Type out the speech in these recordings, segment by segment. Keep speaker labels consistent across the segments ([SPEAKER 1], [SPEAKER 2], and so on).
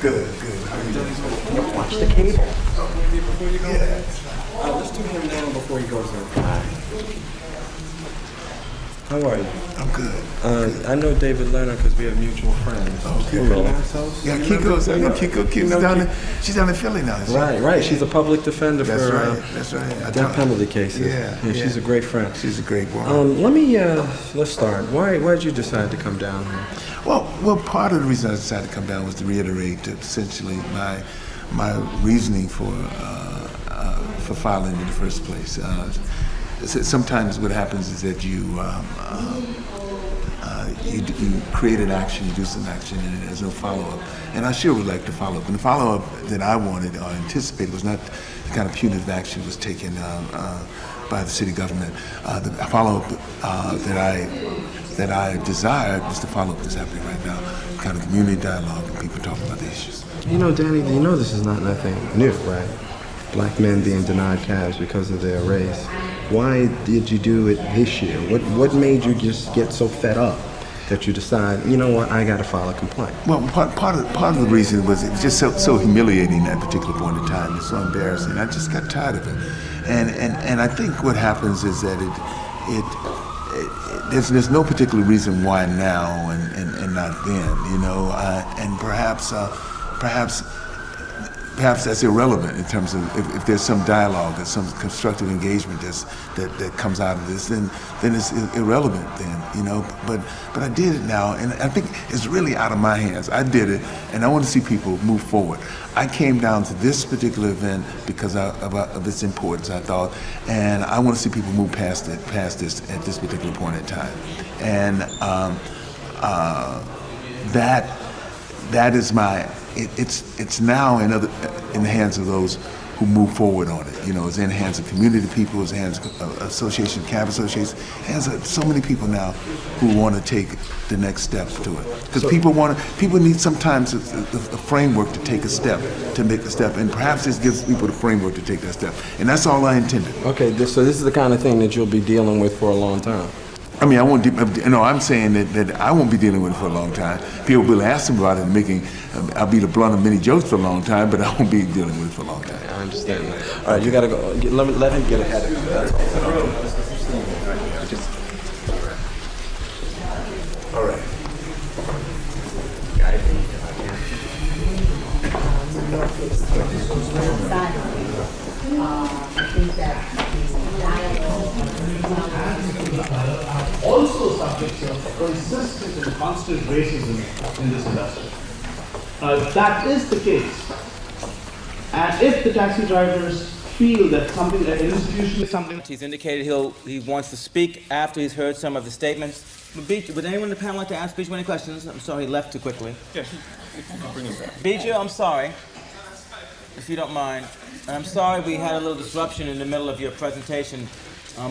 [SPEAKER 1] Good, good. How are you doing?
[SPEAKER 2] Watch the cable.
[SPEAKER 3] Before you go?
[SPEAKER 1] Yeah.
[SPEAKER 3] Let's do him now before he goes in.
[SPEAKER 2] How are you?
[SPEAKER 1] I'm good.
[SPEAKER 2] I know David Lerner because we have mutual friends.
[SPEAKER 1] Okay. Yeah,
[SPEAKER 2] You
[SPEAKER 1] Kiko's. I know
[SPEAKER 2] remember?
[SPEAKER 1] Kiko. Kiko's down in. She's down in Philly now. Isn't she?
[SPEAKER 2] Right. She's a public defender
[SPEAKER 1] That's
[SPEAKER 2] for
[SPEAKER 1] right. That's right.
[SPEAKER 2] death penalty cases.
[SPEAKER 1] Yeah.
[SPEAKER 2] She's a great friend.
[SPEAKER 1] She's a great woman.
[SPEAKER 2] Let's start. Why did you decide to come down here?
[SPEAKER 1] Well, part of the reason I decided to come down was to reiterate essentially my reasoning for filing in the first place. Sometimes what happens is that you create an action, you do some action, and there's no follow-up. And I sure would like to follow up. And the follow-up that I wanted or anticipated was not the kind of punitive action that was taken by the city government. The follow-up that I desired was the follow-up that's happening right now, kind of community dialogue and people talking about the issues.
[SPEAKER 2] You know, Danny, you know this is not nothing new, right? Black men being denied cabs because of their race. Why did you do it this year? What made you just get so fed up that you decide, you know what, I got to file a complaint?
[SPEAKER 1] Well, part of the reason was it was just so humiliating at that particular point in time. It's so embarrassing. I just got tired of it, and I think what happens is that there's no particular reason why now and not then, you know, and perhaps that's irrelevant in terms of if there's some dialogue or some constructive engagement that comes out of this, then it's irrelevant then, you know. But I did it now, and I think it's really out of my hands. I did it, and I want to see people move forward. I came down to this particular event because of its importance, I thought, and I want to see people move past this at this particular point in time. And that is my. It's now in the hands of those who move forward on it. You know, it's in the hands of community people, it's in the hands of association, cab associations, hands of so many people now who want to take the next step to it. Because people need sometimes a framework to take a step, to make a step, and perhaps this gives people the framework to take that step. And that's all I intended.
[SPEAKER 2] Okay, so this is the kind of thing that you'll be dealing with for a long time.
[SPEAKER 1] I mean, I'm saying that I won't be dealing with it for a long time. People will ask me about it, I'll be the blunt of many jokes for a long time, but I won't be dealing with it for a long time.
[SPEAKER 2] I understand that. All right, you got to go. Let him get ahead of you. That's all.
[SPEAKER 1] All right.
[SPEAKER 4] Also subject to consistent and constant racism in this industry. That is the case. And if the taxi drivers feel that something, that an institution is something...
[SPEAKER 5] He's indicated he wants to speak after he's heard some of the statements. Would anyone in the panel like to ask Bijou any questions? I'm sorry, he left too quickly.
[SPEAKER 3] Yeah, bring him back.
[SPEAKER 5] Bijou, I'm sorry, if you don't mind. And I'm sorry we had a little disruption in the middle of your presentation.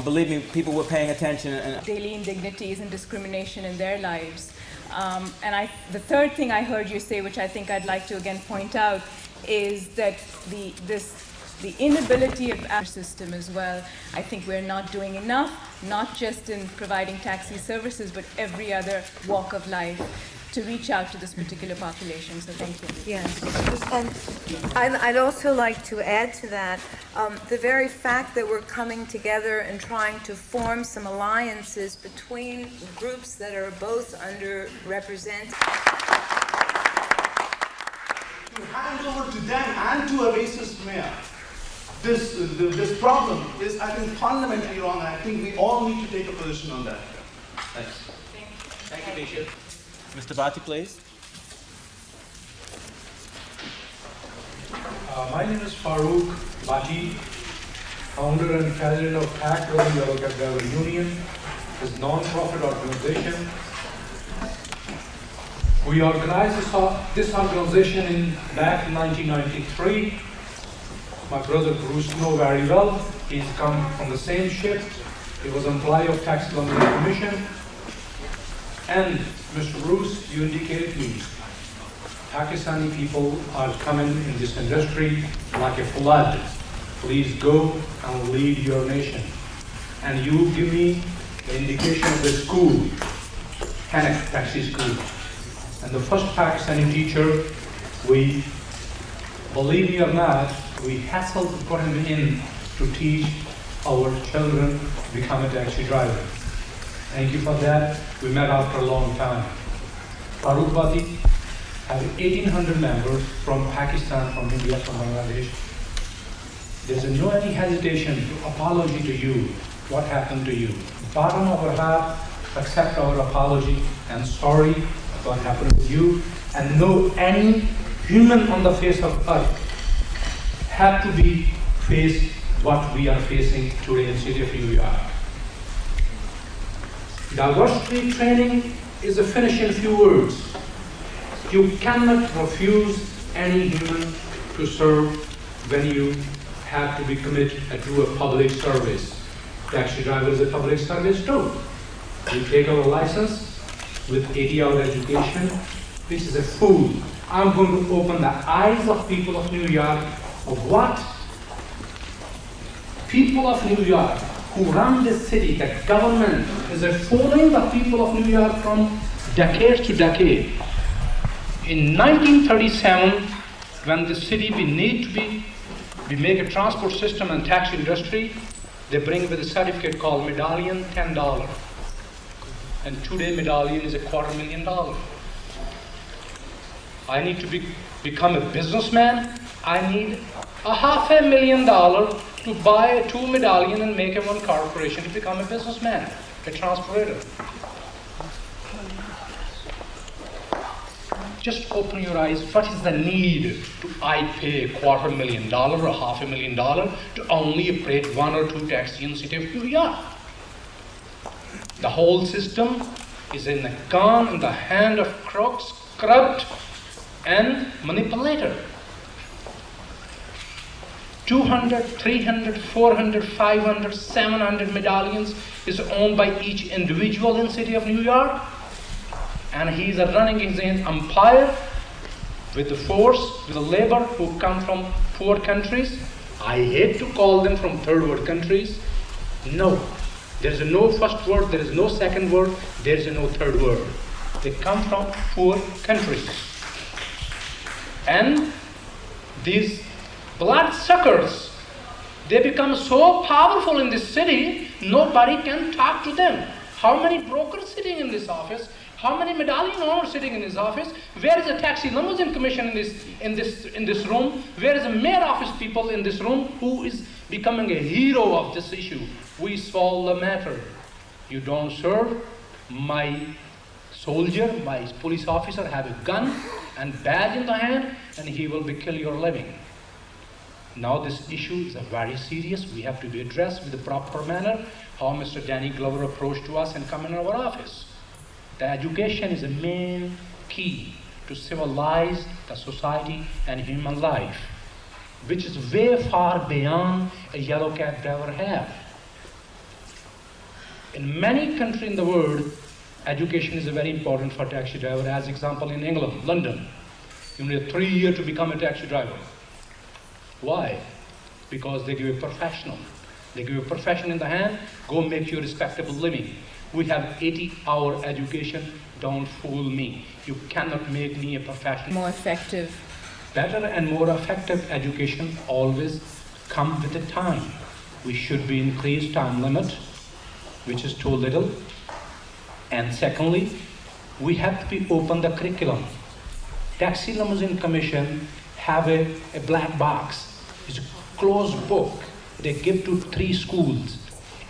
[SPEAKER 5] Believe me, people were paying attention. And
[SPEAKER 6] daily indignities and discrimination in their lives. The third thing I heard you say, which I think I'd like to again point out, is that the inability of our system as well. I think we're not doing enough, not just in providing taxi services, but every other walk of life to reach out to this particular population. So thank you.
[SPEAKER 7] Yes, and I'd also like to add to that, the very fact that we're coming together and trying to form some alliances between groups that are both underrepresented.
[SPEAKER 4] To hand over to them and to a racist mayor, this problem is, I think, fundamentally wrong, and I think we all need to take a position on that. Thanks.
[SPEAKER 5] Thank you, Bijou. Mr. Bhatti, please.
[SPEAKER 8] My name is Farooq Bhatti, founder and president of cabdriver Union, is a non-profit organization. We organized this organization back in 1993. My brother Bruce knows very well. He's come from the same ship. He was employee of Tax Collector Commission. And Mr. Bruce, you indicated to me, Pakistani people are coming in this industry like a flood. Please go and lead your nation. And you give me the indication of the school, Hanak Taxi School. And the first Pakistani teacher We, believe me or not, we hassled to put him in to teach our children to become a taxi driver. Thank you for that. We met after a long time. Farooq Bati has 1,800 members from Pakistan, from India, from Bangladesh. There's no any hesitation to apology to you, what happened to you. Bottom of our heart, accept our apology and sorry what happened to you, and no any human on the face of earth have to be faced what we are facing today in city of New York. Diversity training is a finish in few words. You cannot refuse any human to serve when you have to be committed to a public service. Taxi driver is a public service too. We take our license with 80-hour education, which is a fool. I'm going to open the eyes of people of New York of what people of New York who run this city, the government is following the people of New York from decade to decade. In 1937, when the city we make a transport system and tax industry, they bring with a certificate called medallion, $10. And today medallion is $250,000. I need to become a businessman. I need $500,000 to buy 2 medallion and make one corporation to become a businessman, a transporter. Just open your eyes. What is the need to I pay $250,000 or $500,000 to only operate 1 or 2 taxis in the city of New York? The whole system is in the gun in the hand of crooks, corrupt, and manipulator. 200, 300, 400, 500, 700 medallions is owned by each individual in the city of New York. And he is running his empire with the force, with the labor who come from poor countries. I hate to call them from third world countries. No, there is no first world, there is no second world, there is no third world. They come from poor countries. And these bloodsuckers, they become so powerful in this city, nobody can talk to them. How many brokers sitting in this office? How many medallion owners sitting in this office? Where is the taxi limousine commission in this room? Where is the mayor office people in this room? Who is becoming a hero of this issue? We solve the matter. You don't serve. My soldier, my police officer have a gun and badge in the hand, and he will kill your living. Now this issue is very serious. We have to be addressed with the proper manner. How Mr. Danny Glover approached to us and come in our office. The education is the main key to civilize the society and human life, which is way far beyond a yellow cab driver have. In many countries in the world, education is very important for taxi driver. As example, in England, London, you need 3 years to become a taxi driver. Why? Because they give a professional. They give a profession in the hand, go make your respectable living. We have 80-hour education, don't fool me. You cannot make me a professional.
[SPEAKER 6] More effective.
[SPEAKER 8] Better and more effective education always come with a time. We should be increased time limit, which is too little. And secondly, we have to be open the curriculum. Taxi Limousine Commission have a black box. It's a closed book. They give to 3 schools.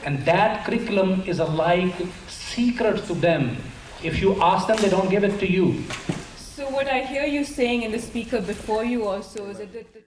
[SPEAKER 8] And that curriculum is like secret to them. If you ask them, they don't give it to you.
[SPEAKER 6] So what I hear you saying in the speaker before you also is that